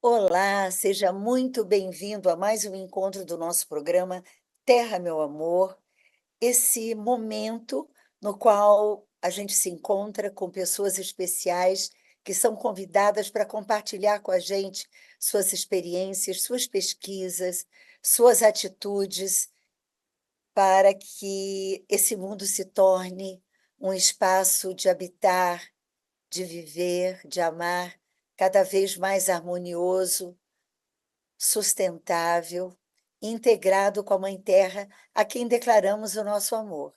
Olá, seja muito bem-vindo a mais um encontro do nosso programa Terra, meu amor. Esse momento no qual a gente se encontra com pessoas especiais que são convidadas para compartilhar com a gente suas experiências, suas pesquisas, suas atitudes, para que esse mundo se torne um espaço de habitar, de viver, de amar, cada vez mais harmonioso, sustentável, integrado com a Mãe Terra, a quem declaramos o nosso amor.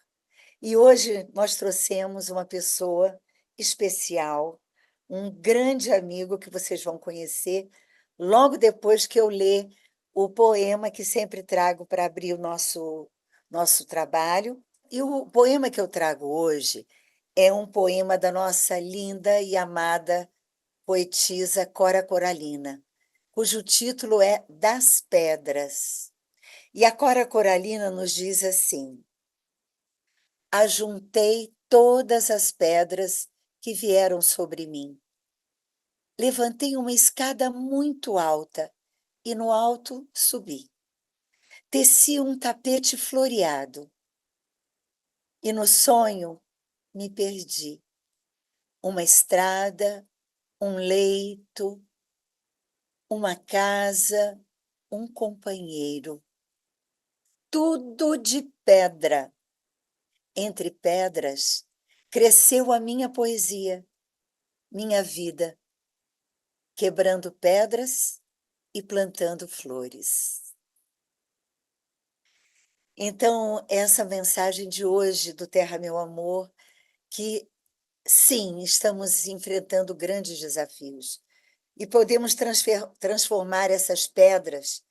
E hoje nós trouxemos uma pessoa especial, um grande amigo que vocês vão conhecer logo depois que eu ler o poema que sempre trago para abrir o nosso trabalho. E o poema que eu trago hoje é um poema da nossa linda e amada poetisa Cora Coralina, cujo título é Das Pedras. E a Cora Coralina nos diz assim: ajuntei todas as pedras que vieram sobre mim. Levantei uma escada muito alta e no alto subi. Teci um tapete floreado e no sonho me perdi. Uma estrada, um leito, uma casa, um companheiro. Tudo de pedra. Entre pedras, cresceu a minha poesia, minha vida, quebrando pedras e plantando flores. Então, essa mensagem de hoje do Terra, meu amor, que sim, estamos enfrentando grandes desafios e podemos transformar essas pedras,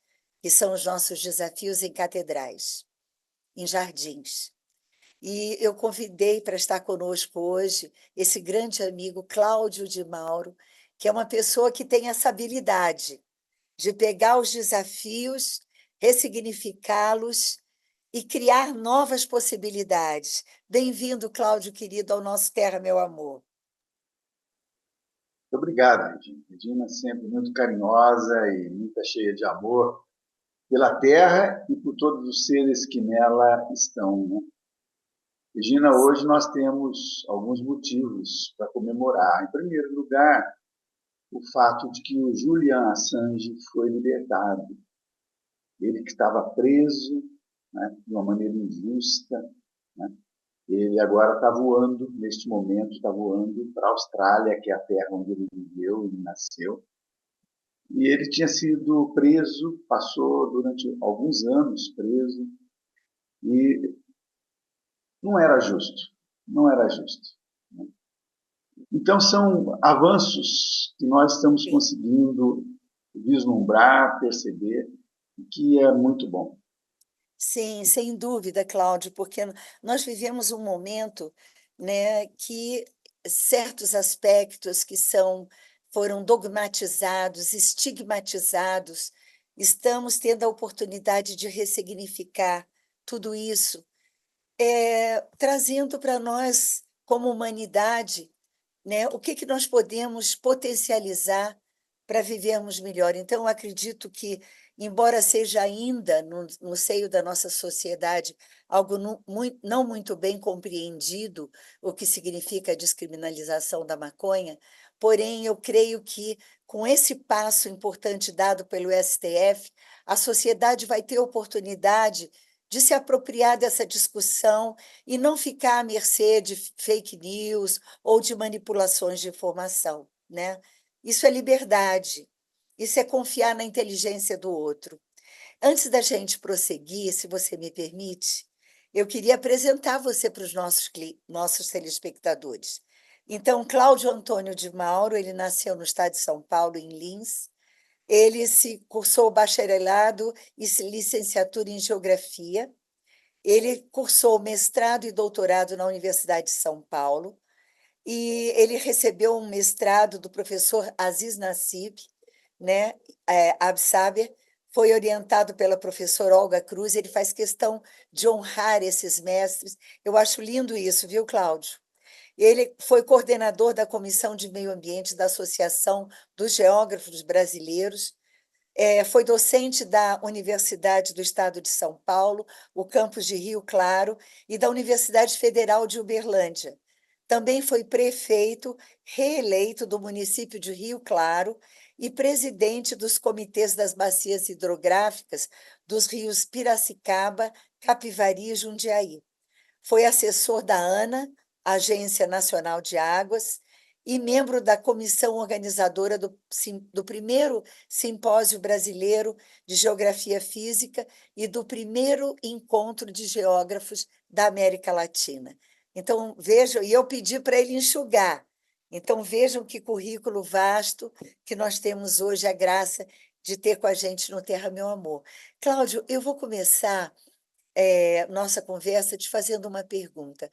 que são os nossos desafios, em catedrais, em jardins. E eu convidei para estar conosco hoje esse grande amigo Cláudio de Mauro, que é uma pessoa que tem essa habilidade de pegar os desafios, ressignificá-los e criar novas possibilidades. Bem-vindo, Cláudio querido, ao nosso Terra, meu amor. Muito obrigado, Regina. Regina sempre muito carinhosa e muito cheia de amor pela Terra e por todos os seres que nela estão, né? Regina, hoje nós temos alguns motivos para comemorar. Em primeiro lugar, o fato de que o Julian Assange foi libertado. Ele que estava preso, né, de uma maneira injusta, né? Ele agora está voando, neste momento, está voando para a Austrália, que é a terra onde ele viveu e nasceu. E ele tinha sido preso, passou durante alguns anos preso, e não era justo, não era justo. Então, são avanços que nós estamos Sim. conseguindo vislumbrar, perceber, que é muito bom. Sim, sem dúvida, Cláudio, porque nós vivemos um momento, né, que certos aspectos que foram dogmatizados, estigmatizados, estamos tendo a oportunidade de ressignificar tudo isso, trazendo para nós, como humanidade, né, o que nós podemos potencializar para vivermos melhor. Então, eu acredito que, embora seja ainda no seio da nossa sociedade algo não muito bem compreendido, o que significa a descriminalização da maconha, porém, eu creio que, com esse passo importante dado pelo STF, a sociedade vai ter oportunidade de se apropriar dessa discussão e não ficar à mercê de fake news ou de manipulações de informação, né? Isso é liberdade, isso é confiar na inteligência do outro. Antes da gente prosseguir, se você me permite, eu queria apresentar você para os nossos telespectadores. Então, Cláudio Antônio de Mauro, ele nasceu no estado de São Paulo, em Lins. Ele se cursou bacharelado e licenciatura em Geografia. Ele cursou mestrado e doutorado na Universidade de São Paulo e ele recebeu um mestrado do professor Aziz Nassib, né, Absaber, foi orientado pela professora Olga Cruz, ele faz questão de honrar esses mestres. Eu acho lindo isso, viu, Cláudio? Ele foi coordenador da Comissão de Meio Ambiente da Associação dos Geógrafos Brasileiros, foi docente da Universidade do Estado de São Paulo, o campus de Rio Claro, e da Universidade Federal de Uberlândia. Também foi prefeito reeleito do município de Rio Claro e presidente dos comitês das bacias hidrográficas dos rios Piracicaba, Capivari e Jundiaí. Foi assessor da ANA, Agência Nacional de Águas, e membro da comissão organizadora do primeiro Simpósio Brasileiro de Geografia Física e do primeiro Encontro de Geógrafos da América Latina. Então, vejam, e eu pedi para ele enxugar. Então, vejam que currículo vasto que nós temos hoje, a graça de ter com a gente no Terra Meu Amor. Cláudio, eu vou começar nossa conversa te fazendo uma pergunta.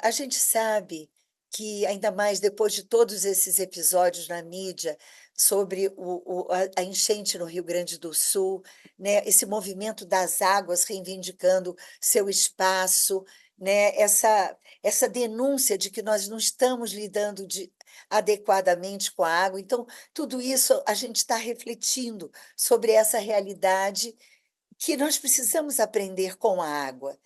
A gente sabe que, ainda mais depois de todos esses episódios na mídia sobre a enchente no Rio Grande do Sul, né, esse movimento das águas reivindicando seu espaço, né, essa denúncia de que nós não estamos lidando adequadamente com a água. Então, tudo isso a gente está refletindo sobre essa realidade que nós precisamos aprender com a água.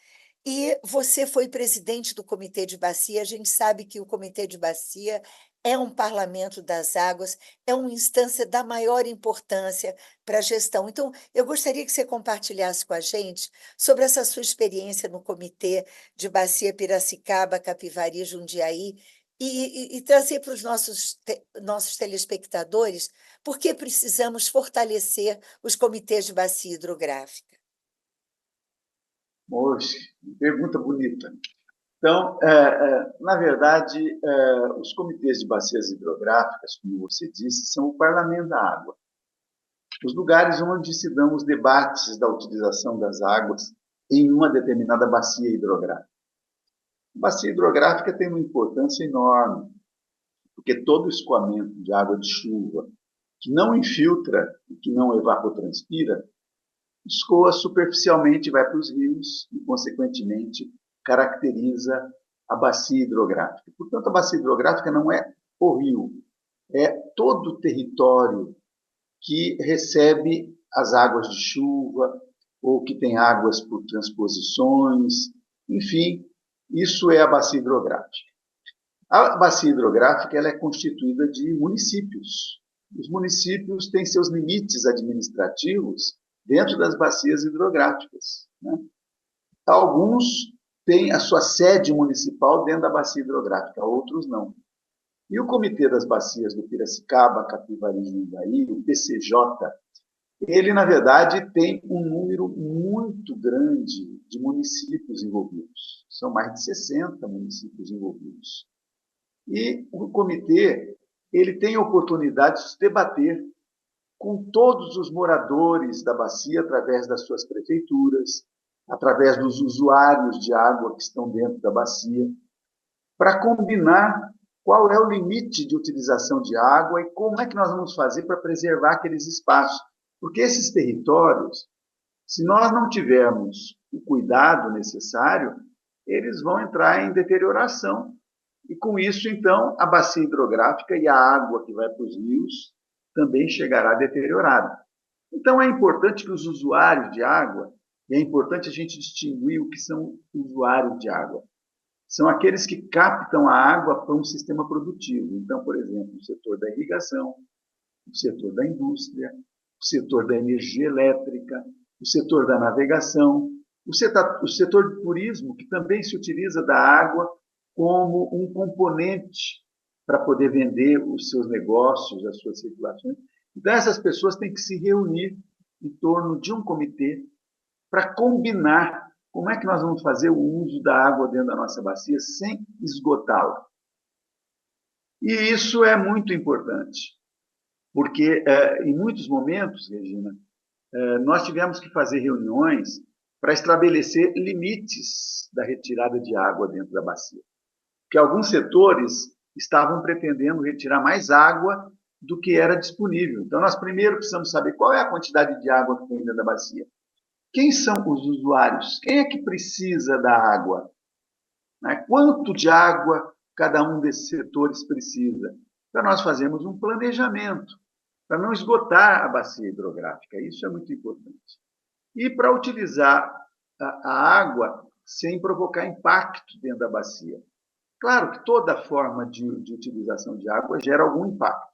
E você foi presidente do Comitê de Bacia, a gente sabe que o Comitê de Bacia é um parlamento das águas, é uma instância da maior importância para a gestão. Então, eu gostaria que você compartilhasse com a gente sobre essa sua experiência no Comitê de Bacia Piracicaba, Capivari, e Jundiaí, e trazer para os nossos telespectadores por que precisamos fortalecer os comitês de bacia hidrográfica. Moxe, pergunta bonita. Então, na verdade, os comitês de bacias hidrográficas, como você disse, são o parlamento da água. Os lugares onde se dão os debates da utilização das águas em uma determinada bacia hidrográfica. A bacia hidrográfica tem uma importância enorme, porque todo escoamento de água de chuva que não infiltra e que não evapotranspira, escoa superficialmente, vai para os rios e, consequentemente, caracteriza a bacia hidrográfica. Portanto, a bacia hidrográfica não é o rio, é todo o território que recebe as águas de chuva ou que tem águas por transposições, enfim, isso é a bacia hidrográfica. A bacia hidrográfica ela é constituída de municípios. Os municípios têm seus limites administrativos dentro das bacias hidrográficas, né? Alguns têm a sua sede municipal dentro da bacia hidrográfica, outros não. E o Comitê das Bacias do Piracicaba, Capivari e Jundiaí, o PCJ, ele, na verdade, tem um número muito grande de municípios envolvidos. São mais de 60 municípios envolvidos. E o comitê ele tem a oportunidade de se debater com todos os moradores da bacia, através das suas prefeituras, através dos usuários de água que estão dentro da bacia, para combinar qual é o limite de utilização de água e como é que nós vamos fazer para preservar aqueles espaços. Porque esses territórios, se nós não tivermos o cuidado necessário, eles vão entrar em deterioração. E, com isso, então, a bacia hidrográfica e a água que vai para os rios também chegará deteriorada. Então, é importante que os usuários de água, e é importante a gente distinguir o que são usuários de água. São aqueles que captam a água para um sistema produtivo. Então, por exemplo, o setor da irrigação, o setor da indústria, o setor da energia elétrica, o setor da navegação, o setor de turismo, que também se utiliza da água como um componente para poder vender os seus negócios, as suas circulações. Então, essas pessoas têm que se reunir em torno de um comitê para combinar como é que nós vamos fazer o uso da água dentro da nossa bacia sem esgotá-la. E isso é muito importante, porque em muitos momentos, Regina, nós tivemos que fazer reuniões para estabelecer limites da retirada de água dentro da bacia. Porque alguns setores estavam pretendendo retirar mais água do que era disponível. Então, nós primeiro precisamos saber qual é a quantidade de água que tem dentro da bacia. Quem são os usuários? Quem é que precisa da água? Quanto de água cada um desses setores precisa, para nós fazermos um planejamento, para não esgotar a bacia hidrográfica. Isso é muito importante. E para utilizar a água sem provocar impacto dentro da bacia. Claro que toda forma de utilização de água gera algum impacto,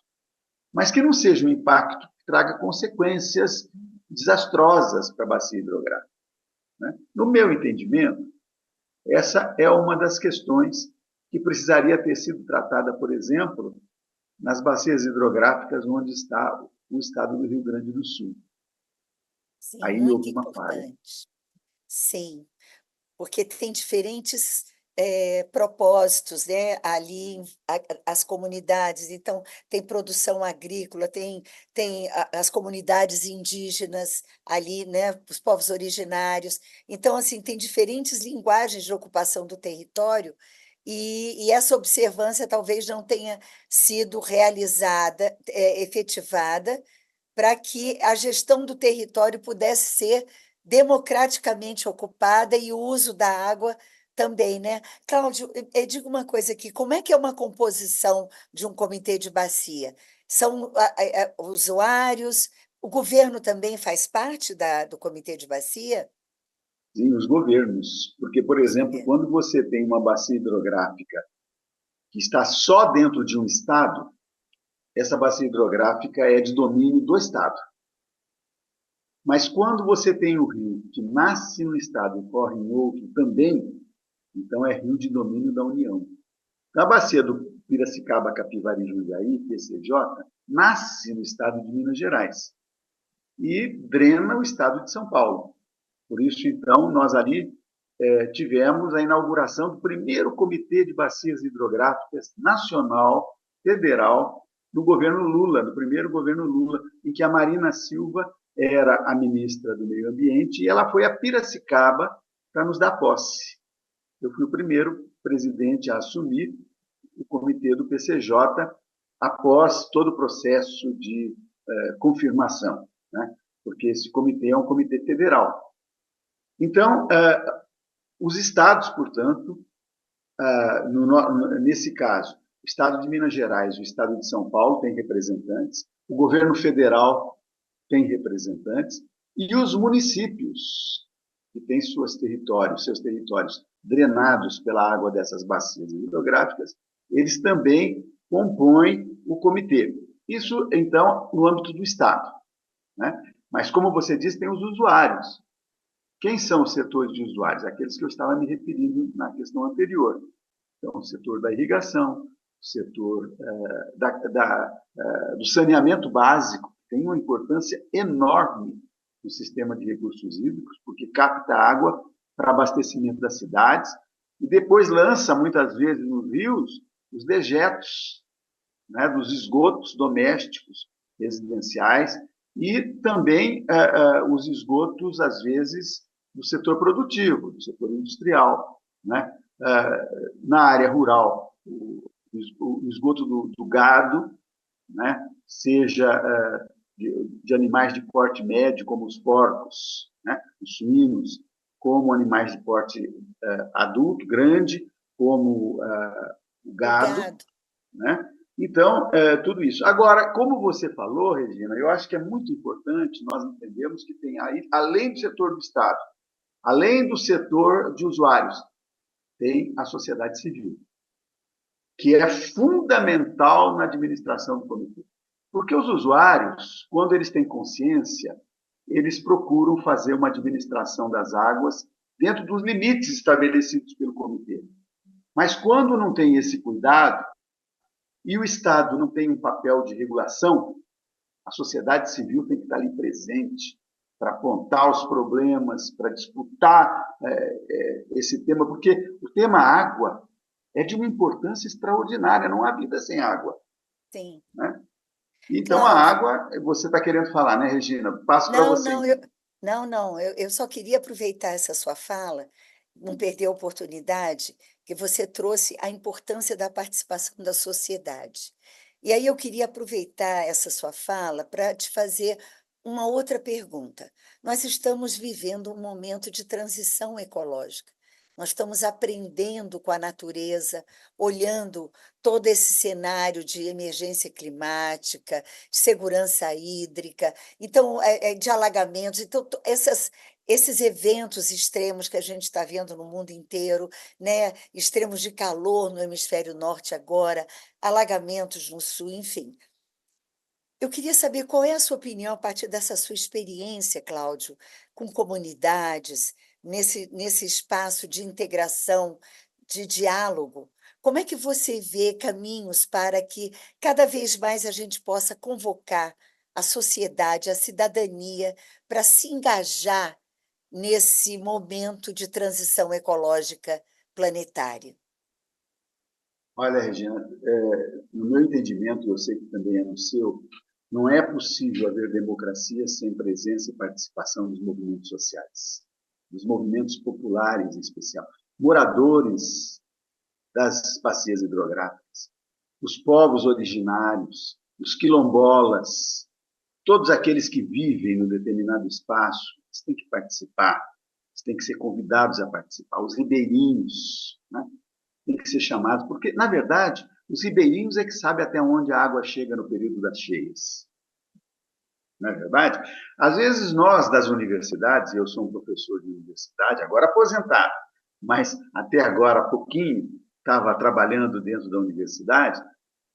mas que não seja um impacto que traga consequências desastrosas para a bacia hidrográfica, né? No meu entendimento, essa é uma das questões que precisaria ter sido tratada, por exemplo, nas bacias hidrográficas onde está o estado do Rio Grande do Sul. Sim, Aí muito houve uma falha. importante. Sim, porque tem diferentes propósitos, né, ali, as comunidades. Então, tem produção agrícola, tem as comunidades indígenas ali, né, os povos originários. Então, assim, tem diferentes linguagens de ocupação do território, e essa observância talvez não tenha sido realizada, efetivada, para que a gestão do território pudesse ser democraticamente ocupada e o uso da água também, né. Cláudio, diga uma coisa aqui, como é que é uma composição de um comitê de bacia? São usuários, o governo também faz parte do comitê de bacia? Sim, os governos. Porque, por Os exemplo, governos. quando você tem uma bacia hidrográfica que está só dentro de um estado, essa bacia hidrográfica é de domínio do estado. Mas quando você tem o rio que nasce no estado e corre em outro também, então é rio de domínio da União. A bacia do Piracicaba, Capivari, Jundiaí, PCJ, nasce no estado de Minas Gerais e drena o estado de São Paulo. Por isso, então, nós ali tivemos a inauguração do primeiro Comitê de Bacias Hidrográficas nacional, federal, no governo Lula, no primeiro governo Lula, em que a Marina Silva era a ministra do Meio Ambiente e ela foi a Piracicaba para nos dar posse. Eu fui o primeiro presidente a assumir o comitê do PCJ após todo o processo de confirmação, né? Porque esse comitê é um comitê federal. Então, os estados, portanto, nesse caso, o estado de Minas Gerais e o estado de São Paulo têm representantes, o governo federal tem representantes, e os municípios, que têm seus territórios drenados pela água dessas bacias hidrográficas, eles também compõem o comitê. Isso, então, no âmbito do Estado, né? Mas, como você disse, tem os usuários. Quem são os setores de usuários? Aqueles que eu estava me referindo na questão anterior. Então, o setor da irrigação, o setor do saneamento básico, tem uma importância enorme no sistema de recursos hídricos, porque capta água para abastecimento das cidades e depois lança, muitas vezes, nos rios, os dejetos, né, dos esgotos domésticos, residenciais, e também os esgotos, às vezes, do setor produtivo, do setor industrial, né? Na área rural, o esgoto do gado, né? Seja de animais de porte médio, como os porcos, né? Os suínos, como animais de porte adulto, grande, como o O gado, gado. né? Então, tudo isso. Agora, como você falou, Regina, eu acho que é muito importante nós entendermos que tem aí, além do setor do Estado, além do setor de usuários, tem a sociedade civil, que é fundamental na administração do comitê. Porque os usuários, quando eles têm consciência, eles procuram fazer uma administração das águas dentro dos limites estabelecidos pelo comitê. Mas quando não tem esse cuidado, e o Estado não tem um papel de regulação, a sociedade civil tem que estar ali presente para apontar os problemas, para disputar esse tema, porque o tema água é de uma importância extraordinária, não há vida sem água. Sim. Né? Então, a Cláudio, água, você está querendo falar, né, Regina? Passo para não, você, não, então. eu só queria aproveitar essa sua fala, não perder a oportunidade, que você trouxe a importância da participação da sociedade. E aí eu queria aproveitar essa sua fala para te fazer uma outra pergunta. Nós estamos vivendo um momento de transição ecológica. nós estamos aprendendo com a natureza, olhando todo esse cenário de emergência climática, de segurança hídrica, então, de alagamentos. Então, esses eventos extremos que a gente está vendo no mundo inteiro, né? Extremos de calor no hemisfério norte agora, alagamentos no sul, enfim. Eu queria saber qual é a sua opinião a partir dessa sua experiência, Cláudio, com comunidades, nesse espaço de integração, de diálogo. Como é que você vê caminhos para que cada vez mais a gente possa convocar a sociedade, a cidadania, para se engajar nesse momento de transição ecológica planetária? Olha, Regina, no meu entendimento, eu sei que também é no seu, não é possível haver democracia sem presença e participação dos movimentos sociais, dos movimentos populares em especial, moradores das bacias hidrográficas, os povos originários, os quilombolas, todos aqueles que vivem no determinado espaço, eles têm que participar, eles têm que ser convidados a participar, os ribeirinhos, né? Tem que ser chamados, porque, na verdade, os ribeirinhos é que sabem até onde a água chega no período das cheias. Não é verdade? Às vezes nós, das universidades, eu sou um professor de universidade, agora aposentado, mas até agora há pouquinho estava trabalhando dentro da universidade,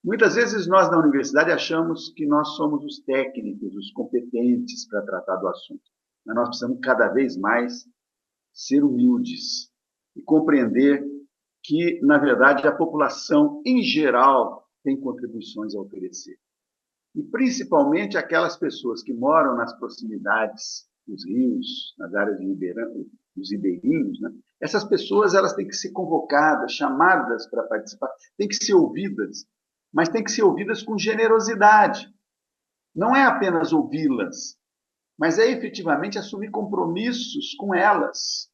muitas vezes nós da universidade achamos que nós somos os técnicos, os competentes para tratar do assunto. Mas nós precisamos cada vez mais ser humildes e compreender que, na verdade, a população, em geral, tem contribuições a oferecer. E, principalmente, aquelas pessoas que moram nas proximidades dos rios, nas áreas dos ribeirinhos, né? Essas pessoas elas têm que ser convocadas, chamadas para participar, têm que ser ouvidas, mas têm que ser ouvidas com generosidade. Não é apenas ouvi-las, mas é efetivamente assumir compromissos com elas,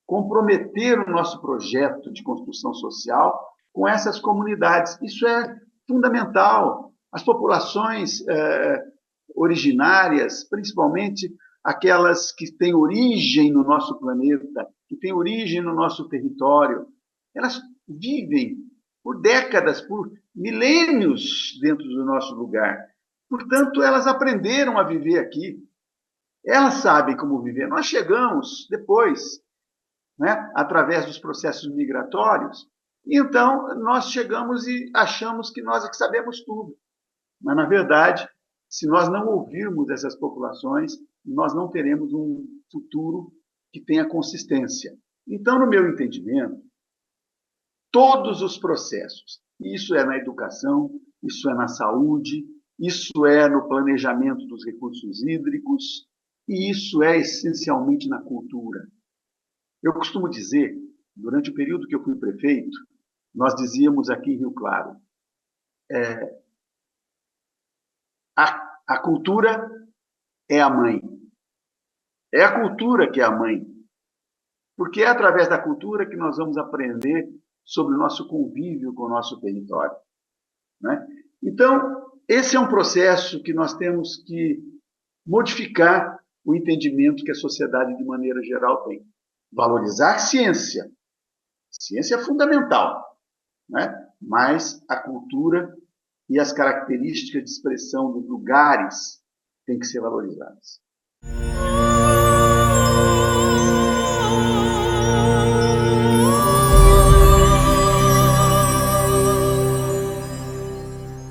comprometer o nosso projeto de construção social com essas comunidades. Isso é fundamental. As populações originárias, principalmente aquelas que têm origem no nosso planeta, que têm origem no nosso território, elas vivem por décadas, por milênios dentro do nosso lugar. Portanto, elas aprenderam a viver aqui. Elas sabem como viver. Nós chegamos depois, né, através dos processos migratórios, e então nós chegamos e achamos que nós é que sabemos tudo. Mas, na verdade, se nós não ouvirmos essas populações, nós não teremos um futuro que tenha consistência. Então, no meu entendimento, todos os processos, isso é na educação, isso é na saúde, isso é no planejamento dos recursos hídricos, e isso é essencialmente na cultura. Eu costumo dizer, durante o período que eu fui prefeito, nós dizíamos aqui em Rio Claro, a cultura é a mãe. É a cultura que é a mãe. Porque é através da cultura que nós vamos aprender sobre o nosso convívio com o nosso território, né? Então, esse é um processo que nós temos que modificar o entendimento que a sociedade, de maneira geral, tem. Valorizar ciência. Ciência é fundamental, né? Mas a cultura e as características de expressão dos lugares têm que ser valorizadas.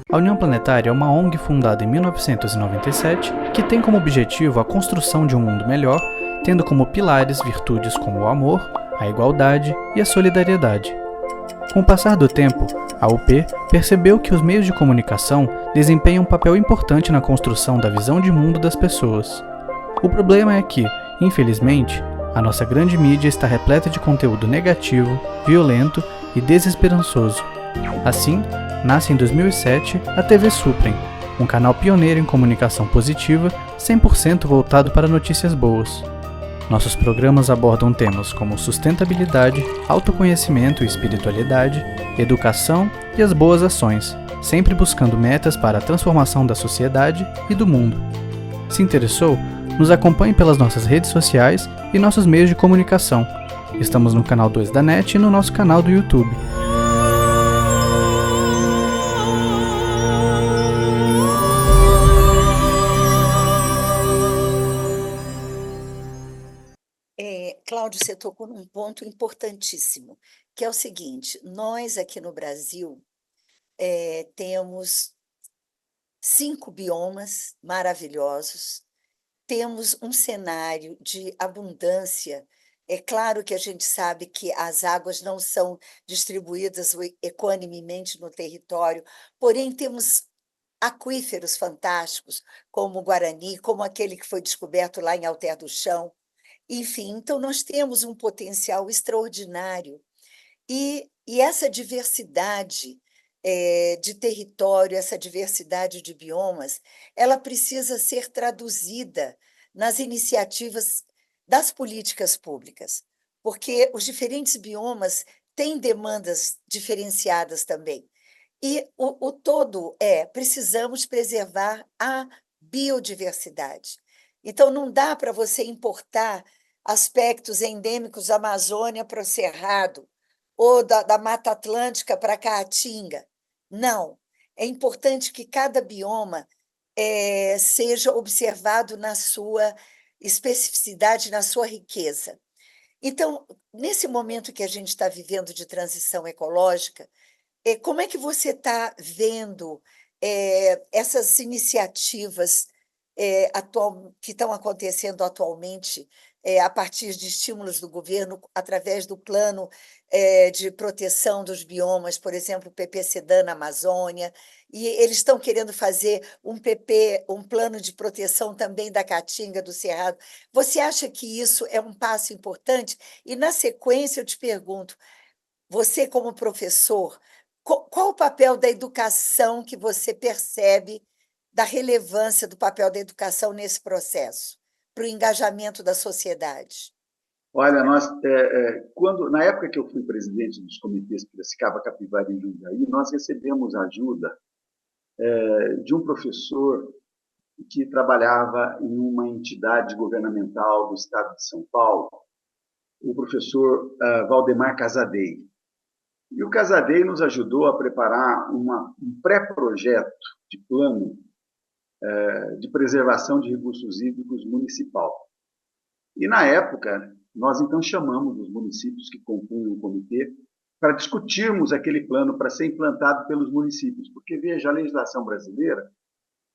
A União Planetária é uma ONG fundada em 1997 que tem como objetivo a construção de um mundo melhor, tendo como pilares virtudes como o amor, a igualdade e a solidariedade. Com o passar do tempo, a UP percebeu que os meios de comunicação desempenham um papel importante na construção da visão de mundo das pessoas. O problema é que, infelizmente, a nossa grande mídia está repleta de conteúdo negativo, violento e desesperançoso. Assim, nasce em 2007 a TV Suprem, um canal pioneiro em comunicação positiva, 100% voltado para notícias boas. Nossos programas abordam temas como sustentabilidade, autoconhecimento e espiritualidade, educação e as boas ações, sempre buscando metas para a transformação da sociedade e do mundo. Se interessou? Nos acompanhe pelas nossas redes sociais e nossos meios de comunicação. Estamos no canal 2 da NET e no nosso canal do YouTube. Cláudio, você tocou num ponto importantíssimo, que é o seguinte: nós aqui no Brasil temos 5 biomas maravilhosos, temos um cenário de abundância. É claro que a gente sabe que as águas não são distribuídas equanimemente no território, porém temos aquíferos fantásticos, como o Guarani, como aquele que foi descoberto lá em Alter do Chão. Enfim, então nós temos um potencial extraordinário. E essa diversidade de território, essa diversidade de biomas, ela precisa ser traduzida nas iniciativas das políticas públicas, porque os diferentes biomas têm demandas diferenciadas também. E o todo precisamos preservar a biodiversidade. Então, não dá para você importar aspectos endêmicos da Amazônia para o Cerrado, ou da Mata Atlântica para a Caatinga. Não. É importante que cada bioma seja observado na sua especificidade, na sua riqueza. Então, nesse momento que a gente está vivendo de transição ecológica, como é que você está vendo essas iniciativas que estão acontecendo atualmente a partir de estímulos do governo, através do plano de proteção dos biomas, por exemplo, o PPCDAN na Amazônia, e eles estão querendo fazer um plano de proteção também da Caatinga, do Cerrado. Você acha que isso é um passo importante? E, na sequência, eu te pergunto, você, como professor, qual o papel da educação que você percebe da relevância do papel da educação nesse processo, para o engajamento da sociedade? Olha, na época que eu fui presidente dos comitês Piracicaba, Capivari e Jundiaí, nós recebemos ajuda de um professor que trabalhava em uma entidade governamental do estado de São Paulo, o professor Valdemar Casadei. E o Casadei nos ajudou a preparar um pré-projeto de plano de preservação de recursos hídricos municipal. E, na época, nós, então, chamamos os municípios que compunham o comitê para discutirmos aquele plano para ser implantado pelos municípios. Porque, veja, a legislação brasileira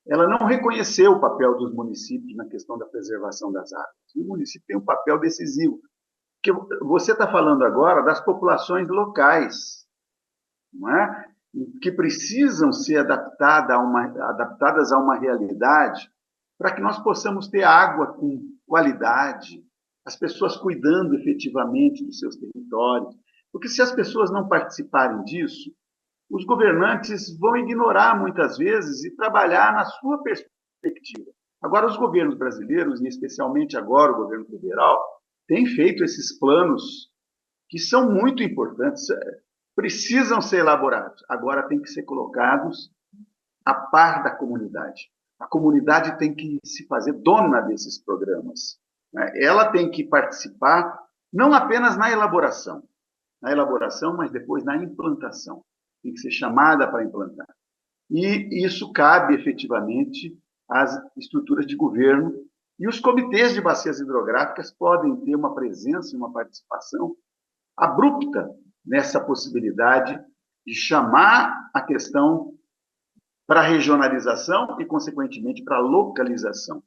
ela não reconheceu o papel dos municípios na questão da preservação das águas. E o município tem um papel decisivo. Porque você está falando agora das populações locais, não é? Que precisam ser adaptadas a uma realidade para que nós possamos ter água com qualidade, as pessoas cuidando efetivamente dos seus territórios. Porque se as pessoas não participarem disso, os governantes vão ignorar muitas vezes e trabalhar na sua perspectiva. Agora, os governos brasileiros, e especialmente agora o governo federal, têm feito esses planos que são muito importantes, precisam ser elaborados, agora têm que ser colocados a par da comunidade. A comunidade tem que se fazer dona desses programas, né? Ela tem que participar não apenas na elaboração, mas depois na implantação. Tem que ser chamada para implantar. E isso cabe efetivamente às estruturas de governo, e os comitês de bacias hidrográficas podem ter uma presença e uma participação abrupta nessa possibilidade de chamar a questão para a regionalização e, consequentemente, para a localização.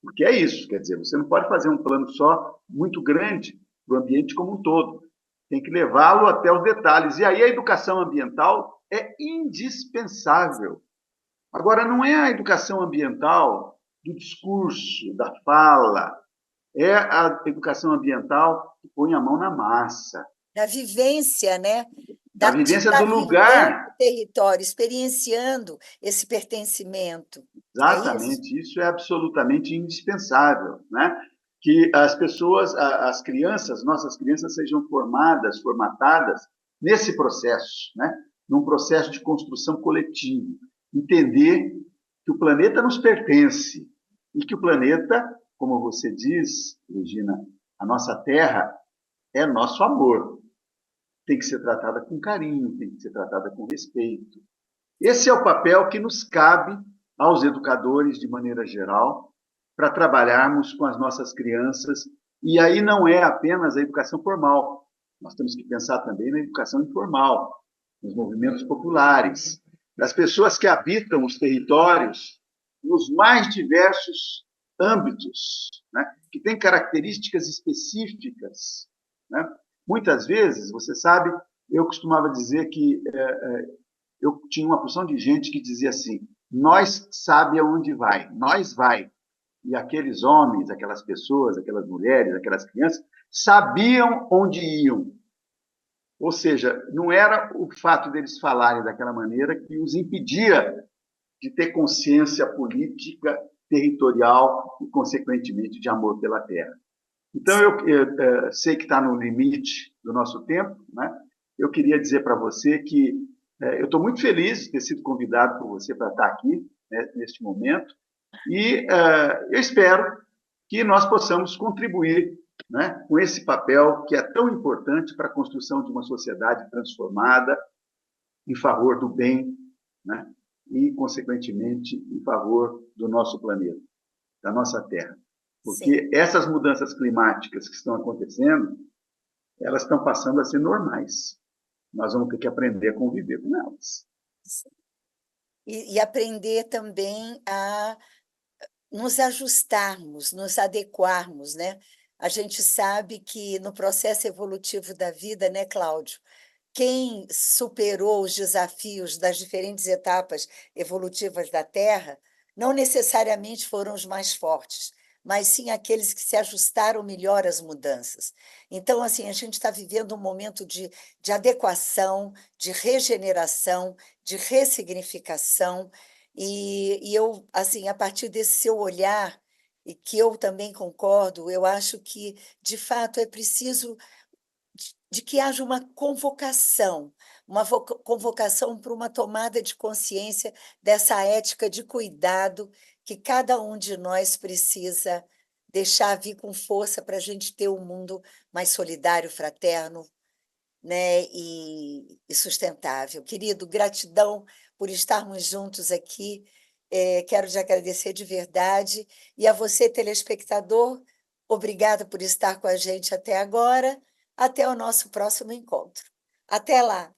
Porque é isso, quer dizer, você não pode fazer um plano só muito grande para o ambiente como um todo. Tem que levá-lo até os detalhes. E aí a educação ambiental é indispensável. Agora, não é a educação ambiental do discurso, da fala, é a educação ambiental que põe a mão na massa. Da vivência, né? Da vivência do lugar. O território, experienciando esse pertencimento. Exatamente, isso é absolutamente indispensável, né? Que as pessoas, as crianças, nossas crianças sejam formatadas nesse processo, né? Num processo de construção coletiva. Entender que o planeta nos pertence e que o planeta, como você diz, Regina, a nossa Terra, é nosso amor. Tem que ser tratada com carinho, tem que ser tratada com respeito. Esse é o papel que nos cabe aos educadores, de maneira geral, para trabalharmos com as nossas crianças. E aí não é apenas a educação formal. Nós temos que pensar também na educação informal, nos movimentos populares, das pessoas que habitam os territórios nos mais diversos âmbitos, né, que têm características específicas, né? Muitas vezes, você sabe, eu costumava dizer que eu tinha uma porção de gente que dizia assim: nós sabe aonde vai, nós vai. E aqueles homens, aquelas pessoas, aquelas mulheres, aquelas crianças sabiam onde iam. Ou seja, não era o fato deles falarem daquela maneira que os impedia de ter consciência política, territorial e, consequentemente, de amor pela terra. Então, eu sei que está no limite do nosso tempo, né? Eu queria dizer para você que eu estou muito feliz de ter sido convidado por você para estar aqui, né, neste momento, e eu espero que nós possamos contribuir, né, com esse papel que é tão importante para a construção de uma sociedade transformada em favor do bem, né, e, consequentemente, em favor do nosso planeta, da nossa Terra. Porque Sim. essas mudanças climáticas que estão acontecendo, elas estão passando a ser normais. Nós vamos ter que aprender a conviver com elas. Sim. E aprender também a nos ajustarmos, nos adequarmos, né? A gente sabe que no processo evolutivo da vida, né, Cláudio, quem superou os desafios das diferentes etapas evolutivas da Terra não necessariamente foram os mais fortes, mas sim aqueles que se ajustaram melhor às mudanças. Então, assim, a gente está vivendo um momento de adequação, de regeneração, de ressignificação, e eu, assim, a partir desse seu olhar, e que eu também concordo, eu acho que, de fato, é preciso de que haja uma convocação para uma tomada de consciência dessa ética de cuidado que cada um de nós precisa deixar vir com força para a gente ter um mundo mais solidário, fraterno, né, e sustentável. Querido, gratidão por estarmos juntos aqui. Quero te agradecer de verdade. E a você, telespectador, obrigada por estar com a gente até agora. Até o nosso próximo encontro. Até lá!